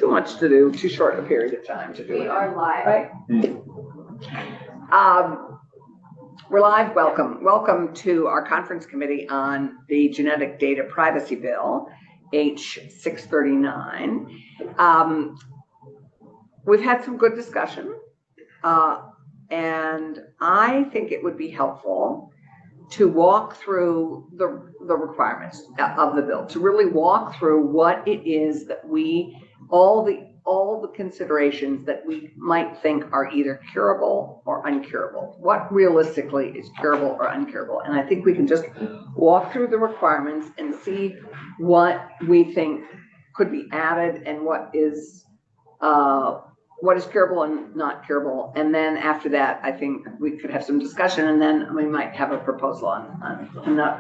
too much to do, too short a period of time to do it. We are live. Right? We're live. Welcome to our conference committee on the Genetic Data Privacy Bill, H.639. We've had some good discussion, and I think it would be helpful to walk through the requirements of the bill, to really walk through what it is that all the considerations that we might think are either curable or uncurable. What realistically is curable or uncurable? And I think we can just walk through the requirements and see what we think could be added and what is curable and not curable. And then after that, I think we could have some discussion, and then we might have a proposal on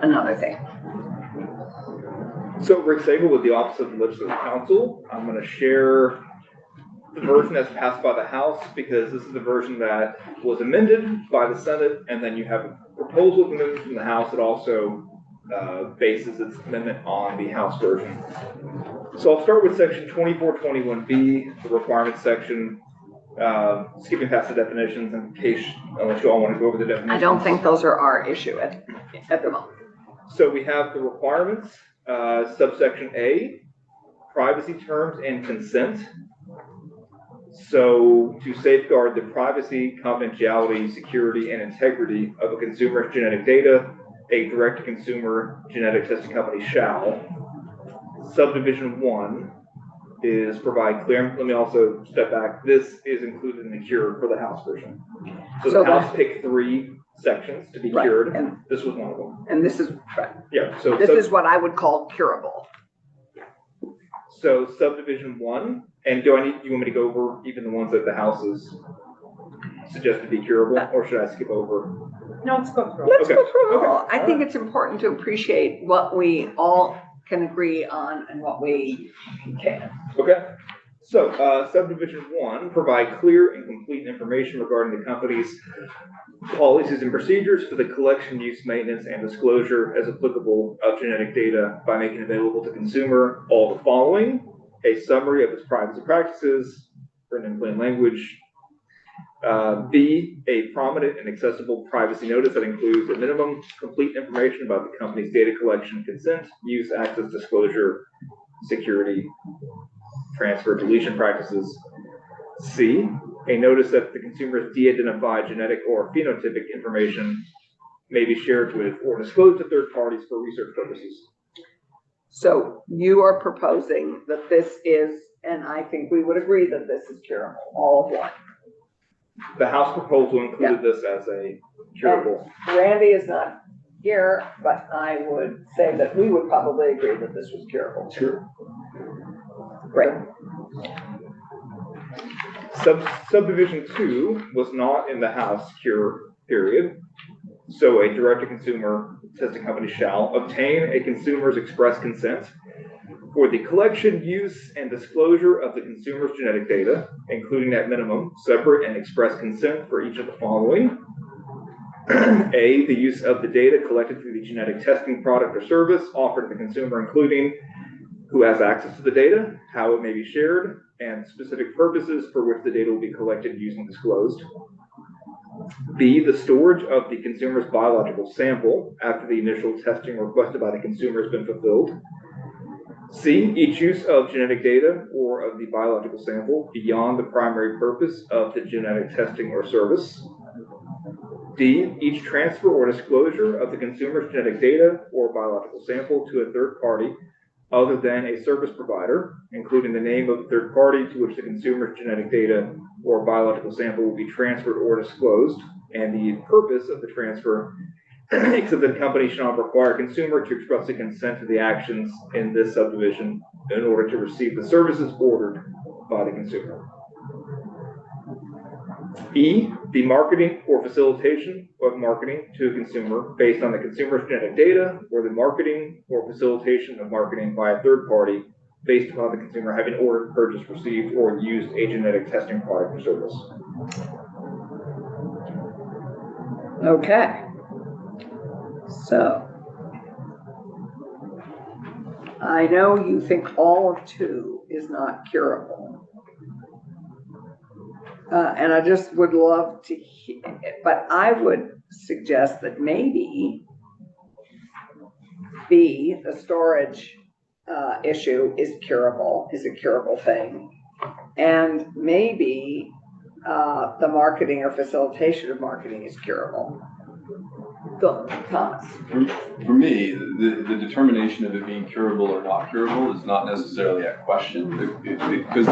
another thing. So Rick Sable with the Office of the Legislative Counsel. I'm going to share the version that's passed by the House because this is the version that was amended by the Senate, and then you have a proposal from the House that also bases its amendment on the House version. So I'll start with section 2421B, the requirements section, skipping past the definitions in case, unless you all want to go over the definitions. I don't think those are our issue at the moment. So we have the requirements, subsection A, privacy terms and consent. So to safeguard the privacy, confidentiality, security, and integrity of a consumer's genetic data, a direct-to-consumer genetic testing company shall. Subdivision 1 is provide clear. Let me also step back. This is included in the cure for the House version. So the House picked 3 sections to be cured, and this was one of them. And this is yeah. So this is what I would call curable. So subdivision 1, and you want me to go over even the ones that the House is suggested to be curable, or should I skip over? No, let's go through. Let's go through it all. I think it's important to appreciate what we all can agree on and what we can. Okay. So subdivision 1, provide clear and complete information regarding the company's policies and procedures for the collection, use, maintenance, and disclosure as applicable of genetic data by making available to consumer all the following: a summary of its privacy practices, written in plain language. B, a prominent and accessible privacy notice that includes a minimum complete information about the company's data collection, consent, use, access, disclosure, security, transfer, deletion practices. C, a notice that the consumer's de-identified genetic or phenotypic information may be shared with or disclosed to third parties for research purposes. So you are proposing that this is, and I think we would agree that this is curable, all of one. The House proposal included this as a curable. And Randy is not here, but I would say that we would probably agree that this was curable. Sure. Great. Subdivision 2 was not in the House cure period. So a direct-to-consumer testing company shall obtain a consumer's express consent for the collection, use, and disclosure of the consumer's genetic data, including at minimum separate and express consent for each of the following. A, the use of the data collected through the genetic testing product or service offered to the consumer, including who has access to the data, how it may be shared, and specific purposes for which the data will be collected, used, and disclosed. B, the storage of the consumer's biological sample after the initial testing requested by the consumer has been fulfilled. C, each use of genetic data or of the biological sample beyond the primary purpose of the genetic testing or service. D, each transfer or disclosure of the consumer's genetic data or biological sample to a third party other than a service provider, including the name of the third party to which the consumer's genetic data or biological sample will be transferred or disclosed, and the purpose of the transfer, except that the company shall not require a consumer to expressly consent to the actions in this subdivision in order to receive the services ordered by the consumer. E, the marketing or facilitation of marketing to a consumer based on the consumer's genetic data, or the marketing or facilitation of marketing by a third party based upon the consumer having ordered, purchased, received, or used a genetic testing product or service. Okay. So I know you think all of 2 is not curable. And I just would love to hear, but I would suggest that maybe B, the storage issue is a curable thing. And maybe the marketing or facilitation of marketing is curable. Go, Thomas. For me, the determination of it being curable or not curable is not necessarily a question, because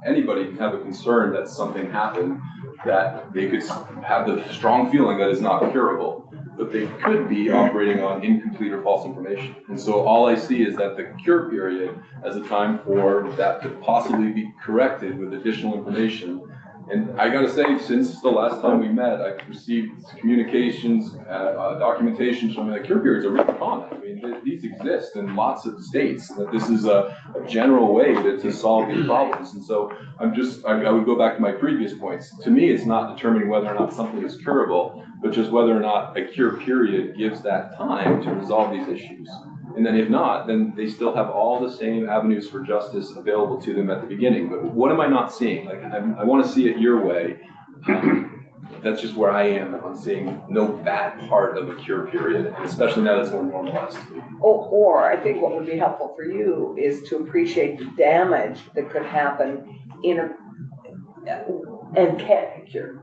anybody can have a concern that something happened that they could have the strong feeling that is not curable, but they could be operating on incomplete or false information. And so all I see is that the cure period as a time for that to possibly be corrected with additional information. And I gotta say, since the last time we met, I've received communications, documentation showing that cure periods are really common. I mean, these exist in lots of states, and that this is a general way to solve these problems. And so I would go back to my previous points. To me, it's not determining whether or not something is curable, but just whether or not a cure period gives that time to resolve these issues. And then if not, then they still have all the same avenues for justice available to them at the beginning. But what am I not seeing? Like, I want to see it your way. That's just where I am on seeing no bad part of a cure period, especially now that it's more normalized. Or I think what would be helpful for you is to appreciate the damage that could happen and can't be cured.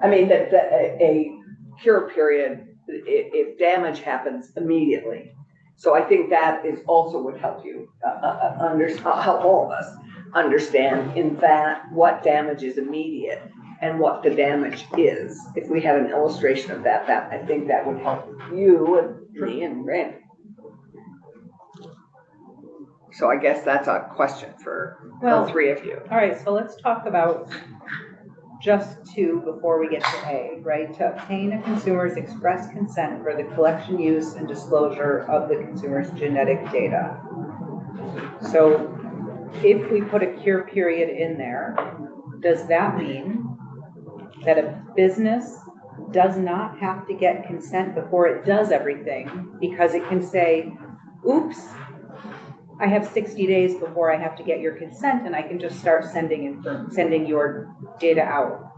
I mean, that a cure period, if damage happens immediately. So I think that is also would help you help all of us understand in that what damage is immediate and what the damage is. If we had an illustration of that I think that would help you and me and Randy. So I guess that's a question for all three of you. All right, so let's talk about just two before we get to A, right? To obtain a consumer's express consent for the collection, use, and disclosure of the consumer's genetic data. So if we put a cure period in there, does that mean that a business does not have to get consent before it does everything, because it can say, oops, I have 60 days before I have to get your consent, and I can just start sending your data out?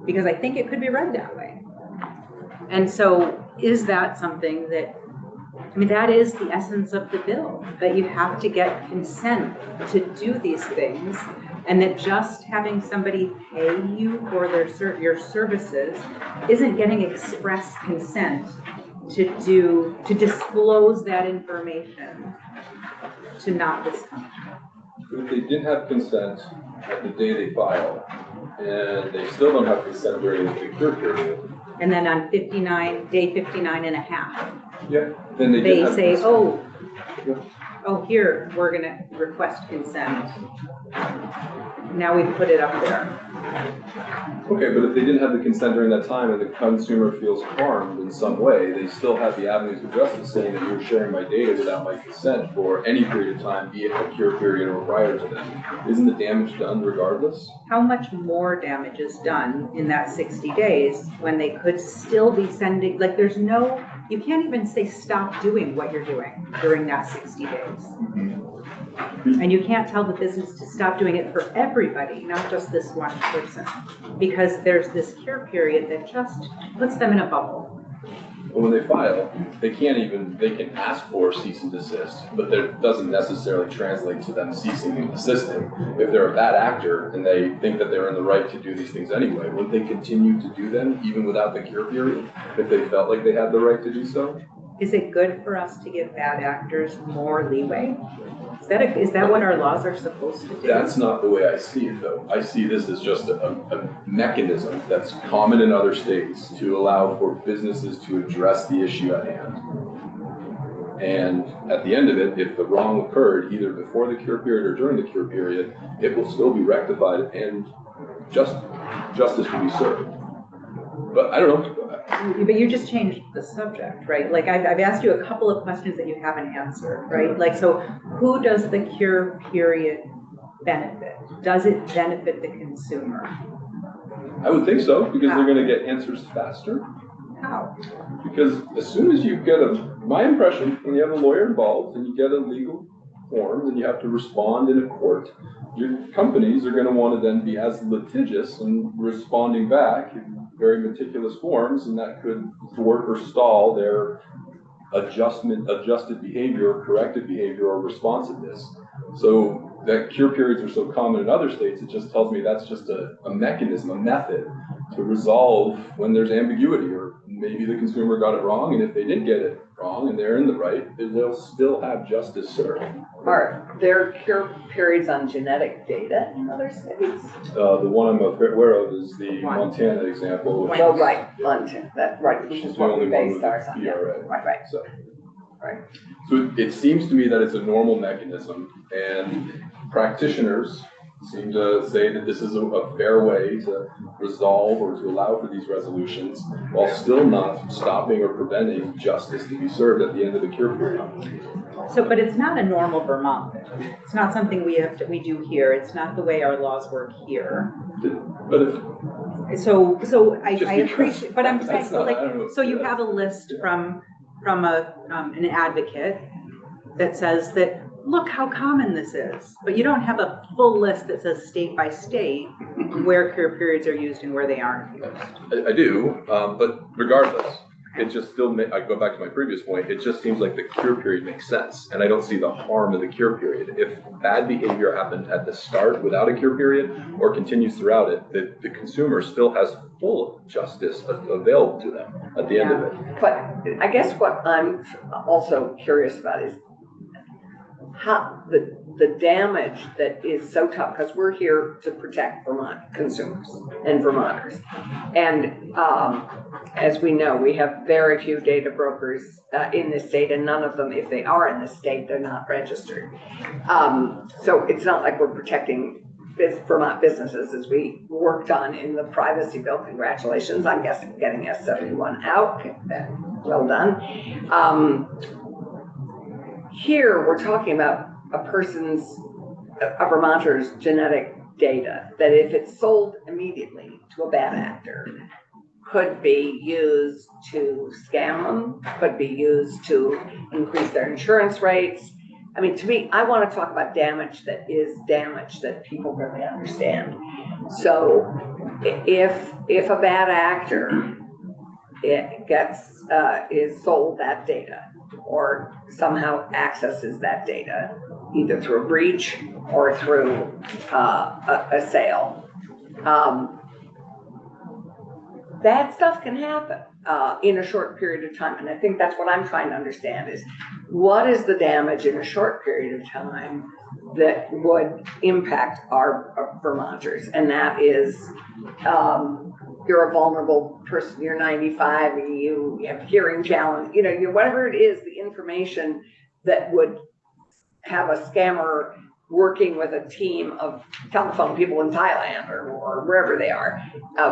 Because I think it could be read that way. And so is that something that, I mean, that is the essence of the bill, that you have to get consent to do these things, and that just having somebody pay you for your services isn't getting express consent to disclose that information to not this company. If they didn't have consent at the day they file, and they still don't have consent during the cure period. And then on day 59 and a half. Yeah. Then they say, consent. Here, we're gonna request consent. Now we put it up there. Okay, but if they didn't have the consent during that time and the consumer feels harmed in some way, they still have the avenues of justice saying that you're sharing my data without my consent for any period of time, be it a cure period or prior to that. Isn't the damage done regardless? How much more damage is done in that 60 days when they could still be sending, like you can't even say stop doing what you're doing during that 60 days. Mm-hmm. And you can't tell the business to stop doing it for everybody, not just this one person, because there's this cure period that just puts them in a bubble. But when they file, they can ask for cease and desist, but that doesn't necessarily translate to them ceasing and desisting. If they're a bad actor and they think that they're in the right to do these things anyway, wouldn't they continue to do them even without the cure period if they felt like they had the right to do so? Is it good for us to give bad actors more leeway? Is that what our laws are supposed to do? That's not the way I see it, though. I see this as just a mechanism that's common in other states to allow for businesses to address the issue at hand. And at the end of it, if the wrong occurred either before the cure period or during the cure period, it will still be rectified and justice will be served. But I don't know. But you just changed the subject, right? Like I've asked you a couple of questions that you haven't answered, right? Like, so who does the cure period benefit? Does it benefit the consumer? I would think so, because they're going to get answers faster. How? Because as soon as you get my impression, when you have a lawyer involved and you get a legal forms and you have to respond in a court, your companies are going to want to then be as litigious and responding back in very meticulous forms, and that could thwart or stall their adjusted behavior, corrected behavior, or responsiveness. So that cure periods are so common in other states, it just tells me that's just a mechanism, a method to resolve when there's ambiguity, or maybe the consumer got it wrong, and if they did get it wrong and they're in the right, they'll still have justice served. Are there cure periods on genetic data in other states? The one I'm aware of is the Montana example. Oh, right, Montana, that's right, which is what we based ours on. PRA. Right. So, Right. So it seems to me that it's a normal mechanism, and practitioners seem to say that this is a fair way to resolve or to allow for these resolutions while still not stopping or preventing justice to be served at the end of the cure period. So, but it's not a normal Vermont thing. It's not something we do here. It's not the way our laws work here. But if, So I Just because appreciate, but I'm saying, that's not- I don't know. so you have a list from an advocate that says that, look how common this is, but you don't have a full list that says state by state where cure periods are used and where they aren't used. I do, but regardless, it just still, I go back to my previous point, it just seems like the cure period makes sense, and I don't see the harm of the cure period. If bad behavior happened at the start without a cure period or continues throughout it, the consumer still has full justice available to them at the end of it. But I guess what I'm also curious about is how the damage that is so tough, because we're here to protect Vermont consumers and Vermonters. And as we know, we have very few data brokers in this state, and none of them, if they are in the state, they're not registered. So it's not like we're protecting Vermont businesses as we worked on in the privacy bill. Congratulations, I guess, getting S71 out. Well done. Here, we're talking about a Vermonter's genetic data that if it's sold immediately to a bad actor, could be used to scam them, could be used to increase their insurance rates. I mean, to me, I want to talk about damage that is damage that people really understand. So if a bad actor is sold that data or somehow accesses that data, either through a breach or through a sale, that stuff can happen in a short period of time. And I think that's what I'm trying to understand is what is the damage in a short period of time that would impact our Vermonters? And that is, you're a vulnerable person, you're 95 and you have hearing challenge, whatever it is, the information that would have a scammer working with a team of telephone people in Thailand or wherever they are,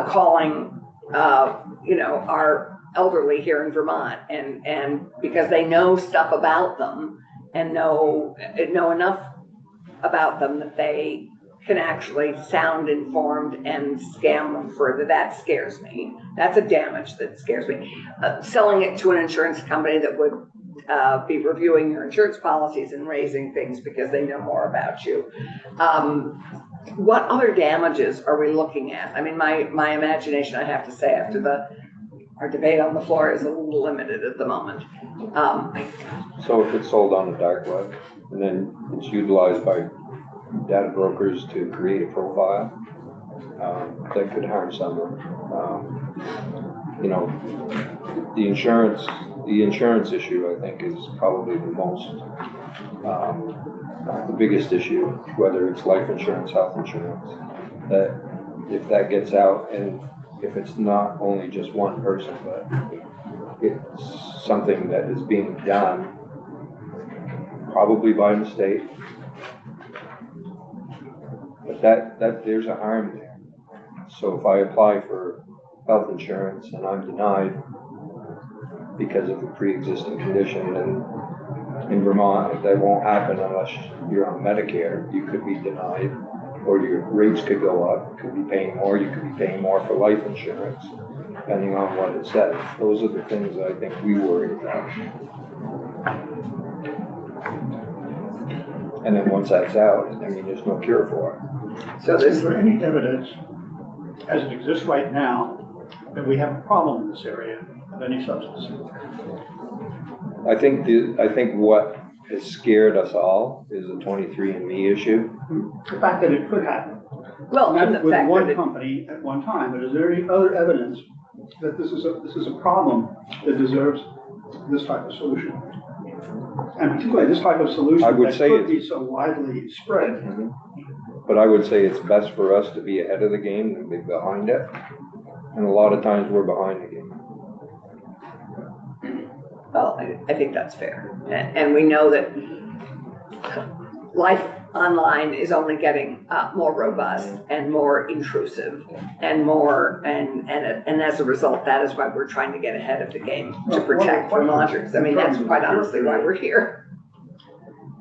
calling, our elderly here in Vermont, and because they know stuff about them and know enough about them that they can actually sound informed and scam them further. That scares me. That's a damage that scares me. Selling it to an insurance company that would be reviewing your insurance policies and raising things because they know more about you. What other damages are we looking at? I mean, my imagination, I have to say, after our debate on the floor is a little limited at the moment. So if it's sold on the dark web and then it's utilized by data brokers to create a profile, that could harm someone. The insurance issue, I think, is probably the biggest issue, whether it's life insurance, health insurance, that if that gets out, and if it's not only just one person, but it's something that is being done probably by mistake, but that there's a harm there. So if I apply for health insurance and I'm denied because of a pre-existing condition, and in Vermont that won't happen unless you're on Medicare, you could be denied, or your rates could go up, you could be paying more, you could be paying more for life insurance, depending on what it says. Those are the things I think we worry about. And then once that's out, I mean, there's no cure for it. So Is there's, there any evidence, as it exists right now, that we have a problem in this area of any substance? I think what has scared us all is the 23andMe issue. The fact that it could happen. well, and Not the with fact one that company at one time, but is there any other evidence that this is a problem that deserves this type of solution? And particularly this type of solution I would that say could be so widely spread. But I would say it's best for us to be ahead of the game than be behind it. And a lot of times we're behind the game. well, I think that's fair. And we know that life online is only getting more robust and more intrusive and more, and as a result, that is why we're trying to get ahead of the game to protect Vermonters. I mean, that's quite honestly why we're here.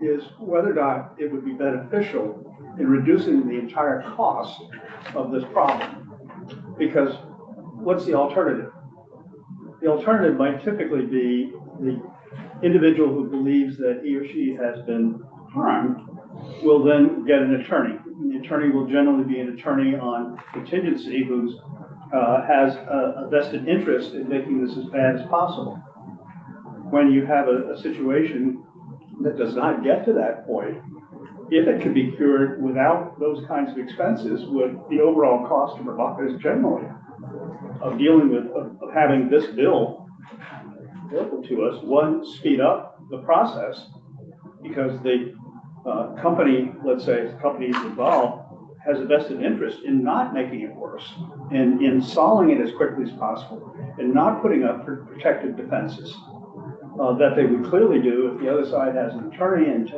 Is whether or not it would be beneficial in reducing the entire cost of this problem. Because what's the alternative? The alternative might typically be the individual who believes that he or she has been harmed will then get an attorney. The attorney will generally be an attorney on contingency who has a vested interest in making this as bad as possible. When you have a situation that does not get to that point, if it could be cured without those kinds of expenses, would the overall cost to Vermonters generally of dealing with, of having this bill available to us, one, speed up the process, because the company, let's say the company involved, has a vested interest in not making it worse, in solving it as quickly as possible, and not putting up for protective defenses that they would clearly do if the other side has an attorney and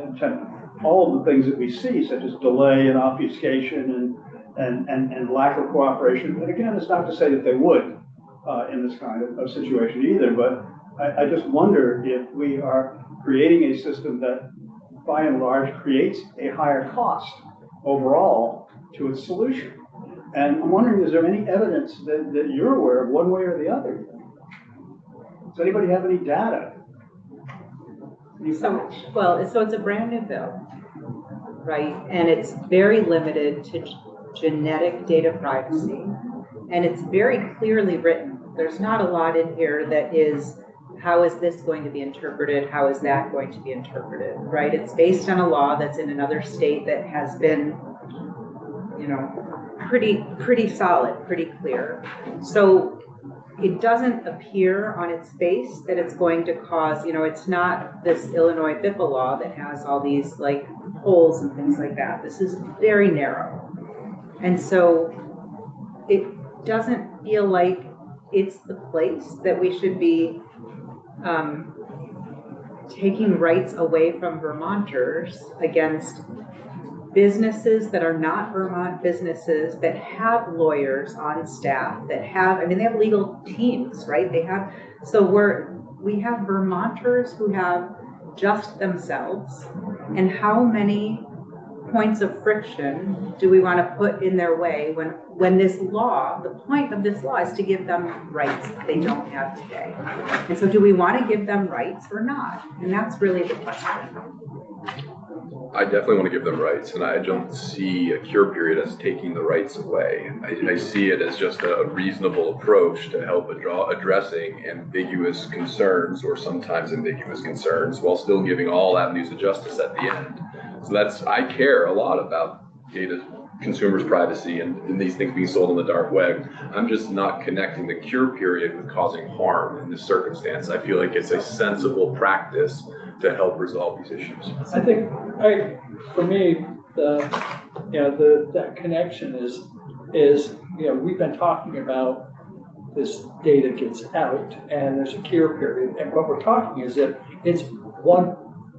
all of the things that we see, such as delay and obfuscation and lack of cooperation. And again, it's not to say that they would in this kind of situation either, but I just wonder if we are creating a system that by and large creates a higher cost overall to its solution. And I'm wondering, is there any evidence that you're aware of one way or the other? Does anybody have any data? So it's a brand new bill, right? And it's very limited to genetic data privacy. And it's very clearly written. There's not a lot in here that is, how is this going to be interpreted? How is that going to be interpreted, right? It's based on a law that's in another state that has been, you know, pretty solid, pretty clear. So it doesn't appear on its face that it's going to cause, you know, it's not this Illinois BIPA law that has all these like holes and things like that. This is very narrow. And so it doesn't feel like it's the place that we should be taking rights away from Vermonters against businesses that are not Vermont businesses, that have lawyers on staff, that have, I mean, they have legal teams, right? They have, so we have Vermonters who have just themselves, and how many points of friction do we want to put in their way when this law, the point of this law is to give them rights they don't have today. And so do we want to give them rights or not? And that's really the question. I definitely want to give them rights, and I don't see a cure period as taking the rights away. I see it as just a reasonable approach to help addressing ambiguous concerns, or sometimes ambiguous concerns, while still giving all avenues of justice at the end. So I care a lot about data, consumers' privacy, and these things being sold on the dark web. I'm just not connecting the cure period with causing harm in this circumstance. I feel like it's a sensible practice to help resolve these issues. I think, for me, that connection is, you know, we've been talking about this data gets out and there's a cure period. And what we're talking is that it's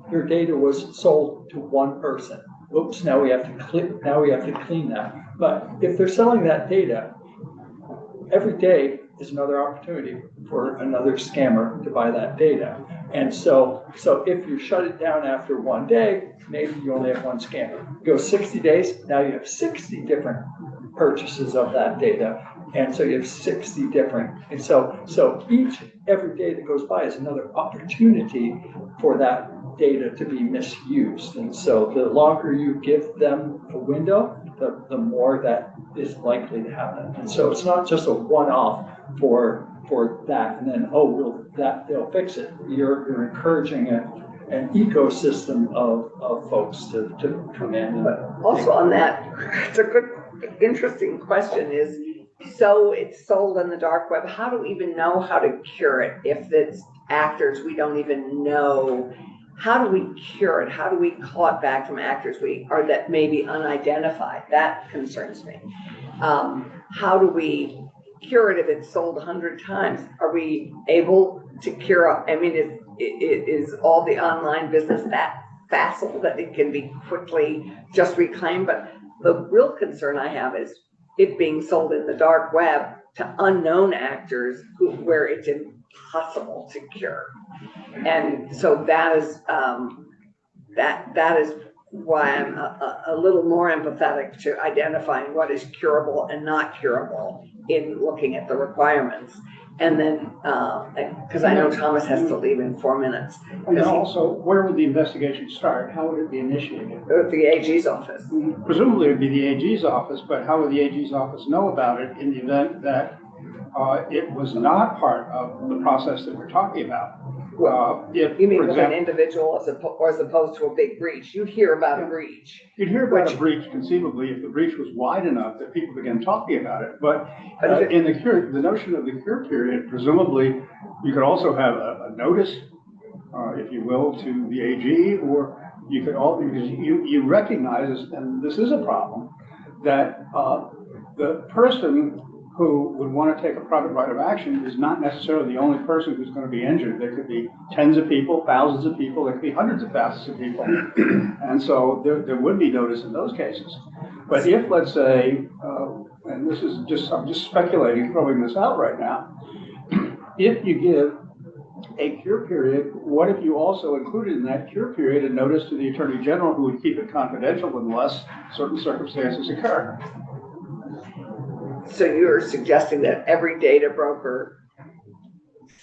your data was sold to one person. Oops, now we have to clean that. But if they're selling that data, every day is another opportunity for another scammer to buy that data. And so if you shut it down after one day, maybe you only have one scammer. Go 60 days, now you have 60 different purchases of that data. And so you have 60 different, and so every day that goes by is another opportunity for that data to be misused. And so the longer you give them a window, the more that is likely to happen. And so it's not just a one-off for that, and then, they'll fix it. You're encouraging an ecosystem of folks to come in. But also on that, it's a good, interesting question is, so it's sold on the dark web, how do we even know how to cure it? If it's actors we don't even know, how do we cure it? How do we call it back from actors or that may be unidentified? That concerns me. How do we cure it if it's sold 100 times? Are we able to cure? I mean, is all the online business that facile that it can be quickly just reclaimed? But the real concern I have is it being sold in the dark web to unknown actors where it's impossible to cure. And so that is that is why I'm a little more empathetic to identifying what is curable and not curable in looking at the requirements. And then, because I know Thomas has to leave in 4 minutes. And then also, where would the investigation start? How would it be initiated? At the AG's office. Presumably it'd be the AG's office, but how would the AG's office know about it in the event that it was not part of the process that we're talking about? If, You mean for with example, an individual as opposed to a big breach? You'd hear about a breach. you'd hear about a breach conceivably if the breach was wide enough that people began talking about it. But But in the notion of the cure period, presumably you could also have a notice, if you will, to the AG, or you could because you recognize, and this is a problem, that the person who would want to take a private right of action is not necessarily the only person who's going to be injured. There could be tens of people, thousands of people, there could be hundreds of thousands of people. And so there would be notice in those cases. But if, let's say, and this is I'm just speculating, throwing this out right now, if you give a cure period, what if you also included in that cure period a notice to the Attorney General who would keep it confidential unless certain circumstances occur? So you're suggesting that every data broker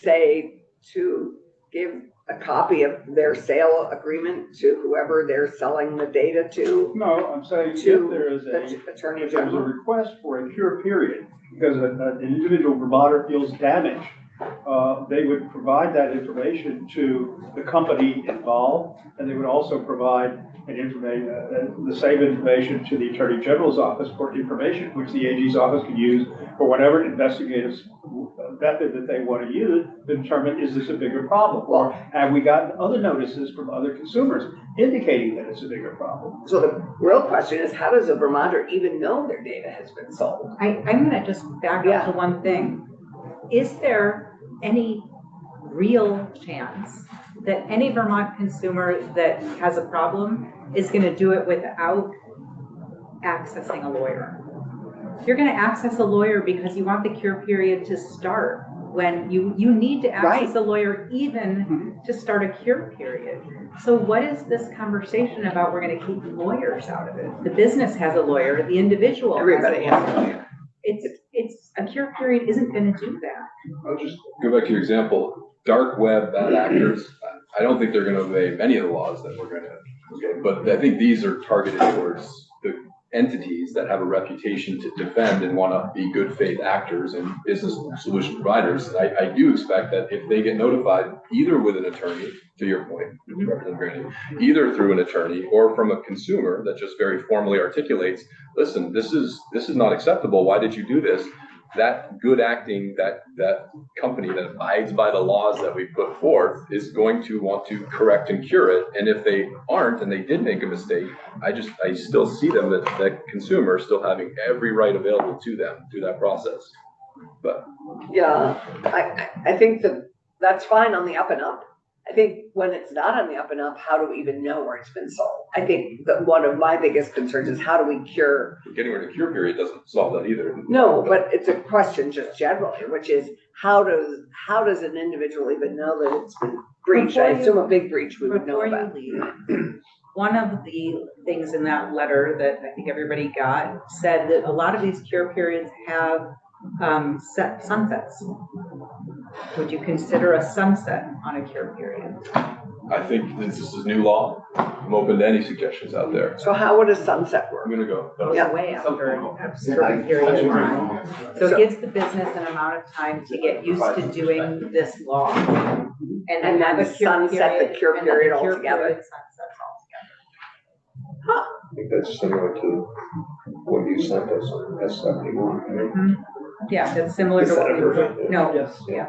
say to give a copy of their sale agreement to whoever they're selling the data to? No, I'm saying if there is the Attorney if there's a General? request for a cure period, because an individual provider feels damaged, they would provide that information to the company involved, and they would also provide the same information to the Attorney General's office for information which the AG's office can use for whatever investigative method that they want to use to determine, is this a bigger problem? Or have we gotten other notices from other consumers indicating that it's a bigger problem? So the real question is, how does a Vermonter even know their data has been sold? I'm gonna just back up to one thing. Is there any real chance that any Vermont consumer that has a problem is gonna do it without accessing a lawyer? You're gonna access a lawyer because you want the cure period to start, when you need to access a lawyer even to start a cure period. So what is this conversation about we're gonna keep lawyers out of it? The business has a lawyer, the individual Everybody has has a lawyer. It's a cure period isn't gonna do that. I'll just go back to your example, dark web, bad actors. I don't think they're gonna obey many of the laws that we're gonna, but I think these are targeted towards the entities that have a reputation to defend and wanna be good faith actors and business solution providers. I do expect that if they get notified, either with an attorney, to your point, Representative Grandy, either through an attorney or from a consumer that just very formally articulates, listen, this is not acceptable, why did you do this? That good acting, that company that abides by the laws that we put forth is going to want to correct and cure it. And if they aren't, and they did make a mistake, I still see them, that consumer still having every right available to them through that process. But yeah, I think that's fine on the up and up. I think when it's not on the up and up, how do we even know where it's been sold? I think that one of my biggest concerns is how do we cure? getting rid of cure period doesn't solve that either. No, but it's a question just generally, which is how does an individual even know that it's been breached? I assume a big breach we would know about. Before you leave, one of the things in that letter that I think everybody got said that a lot of these cure periods have sunsets. Would you consider a sunset on a cure period? I think since this is new law, I'm open to any suggestions out there. So how would a sunset I'm work? gonna go. Yeah. Way after a certain period of time. So it gives the business an amount of time to get used to doing this law. And And then have a cure sunset the period, cure and then period the cure altogether. period sunsets altogether. I think that's similar to what you sent us on S71. Yeah, that's similar to what we were, no, Yes. yeah.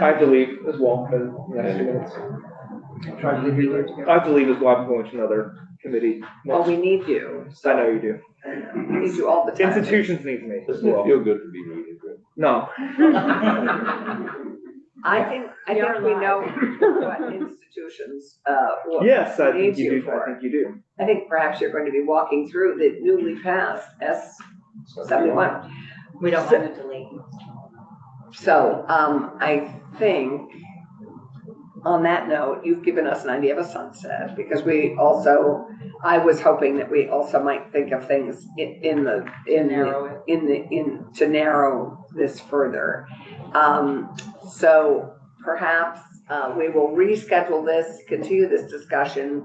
I have to leave as well in the next 2 minutes. I have to leave as well. I'm going to another committee. Well, we need you. I know you do. We need you all the time. Institutions need me as Doesn't it well. feel good to be needed? No. I think we know what institutions, what Yes, I needs think you you do. I for. think you do. I think perhaps you're going to be walking through the newly passed S71. We don't want to delete. So, I think on that note, you've given us an idea of a sunset, because I was hoping that we also might think of things to narrow this further. So perhaps, we will reschedule this, continue this discussion